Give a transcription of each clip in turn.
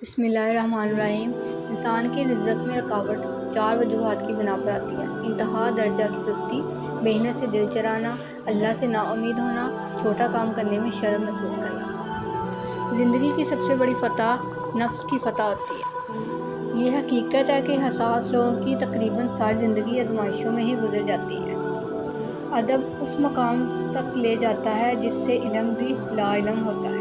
بسم اللہ الرحمن الرحیم۔ انسان کی رزق میں رکاوٹ 4 وجوہات کی بنا پر آتی ہے: انتہا درجہ کی سستی، محنت سے دل چرانا، اللہ سے نا امید ہونا، چھوٹا کام کرنے میں شرم محسوس کرنا۔ زندگی کی سب سے بڑی فتح نفس کی فتح ہوتی ہے۔ یہ حقیقت ہے کہ حساس لوگوں کی تقریباً ساری زندگی آزمائشوں میں ہی گزر جاتی ہے۔ ادب اس مقام تک لے جاتا ہے جس سے علم بھی لا علم ہوتا ہے۔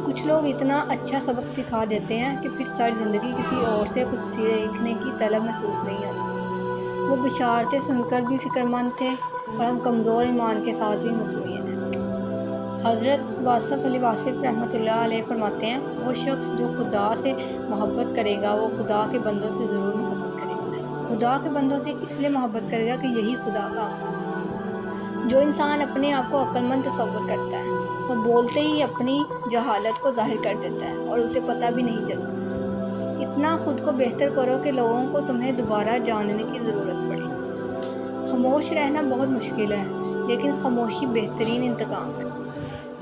کچھ لوگ اتنا اچھا سبق سکھا دیتے ہیں کہ پھر ساری زندگی کسی اور سے کچھ سیکھنے کی طلب محسوس نہیں ہوتی۔ وہ بشارتیں سن کر بھی فکر مند تھے اور ہم کمزور ایمان کے ساتھ بھی مطمئن ہیں۔ حضرت واصف علی واصف رحمۃ اللہ علیہ فرماتے ہیں، وہ شخص جو خدا سے محبت کرے گا وہ خدا کے بندوں سے ضرور محبت کرے گا۔ خدا کے بندوں سے اس لیے محبت کرے گا کہ یہی خدا کا حق ہے۔ جو انسان اپنے آپ کو عقل مند تصور کرتا ہے وہ بولتے ہی اپنی جہالت کو ظاہر کر دیتا ہے اور اسے پتہ بھی نہیں چلتا۔ اتنا خود کو بہتر کرو کہ لوگوں کو تمہیں دوبارہ جاننے کی ضرورت پڑے۔ خاموش رہنا بہت مشکل ہے لیکن خاموشی بہترین انتقام ہے۔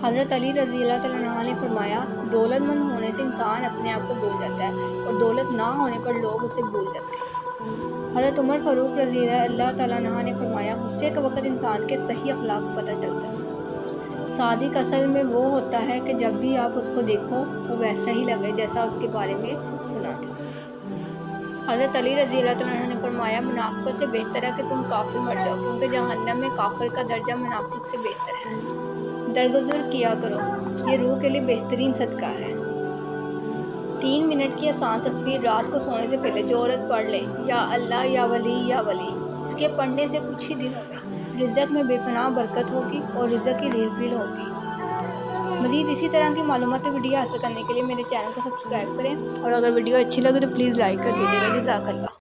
حضرت علی رضی اللہ عنہ نے فرمایا، دولت مند ہونے سے انسان اپنے آپ کو بھول جاتا ہے اور دولت نہ ہونے پر لوگ اسے بھول جاتے ہیں۔ حضرت عمر فاروق رضی اللہ عنہ نے فرمایا، غصے کے وقت انسان کے صحیح اخلاق کو پتہ چلتا ہے۔ صادق اصل میں وہ ہوتا ہے کہ جب بھی آپ اس کو دیکھو وہ ویسا ہی لگے جیسا اس کے بارے میں سنا تھا۔ حضرت علی رضی اللہ عنہ نے فرمایا، منافقت سے بہتر ہے کہ تم کافر مر جاؤ کیونکہ جہنم میں کافر کا درجہ منافق سے بہتر ہے۔ درگزر کیا کرو، یہ روح کے لیے بہترین صدقہ ہے۔ 3 منٹ کی آسان تسبیح رات کو سونے سے پہلے جو عورت پڑھ لے، یا اللہ یا ولی یا ولی، اس کے پڑھنے سے کچھ ہی دنوں میں رزق میں بے پناہ برکت ہوگی اور رزق کی ریل فیل ہوگی۔ مزید اسی طرح کی معلوماتی ویڈیو حاصل کرنے کے لیے میرے چینل کو سبسکرائب کریں اور اگر ویڈیو اچھی لگے تو پلیز لائک کر دیجیے گا۔ جزاک اللہ۔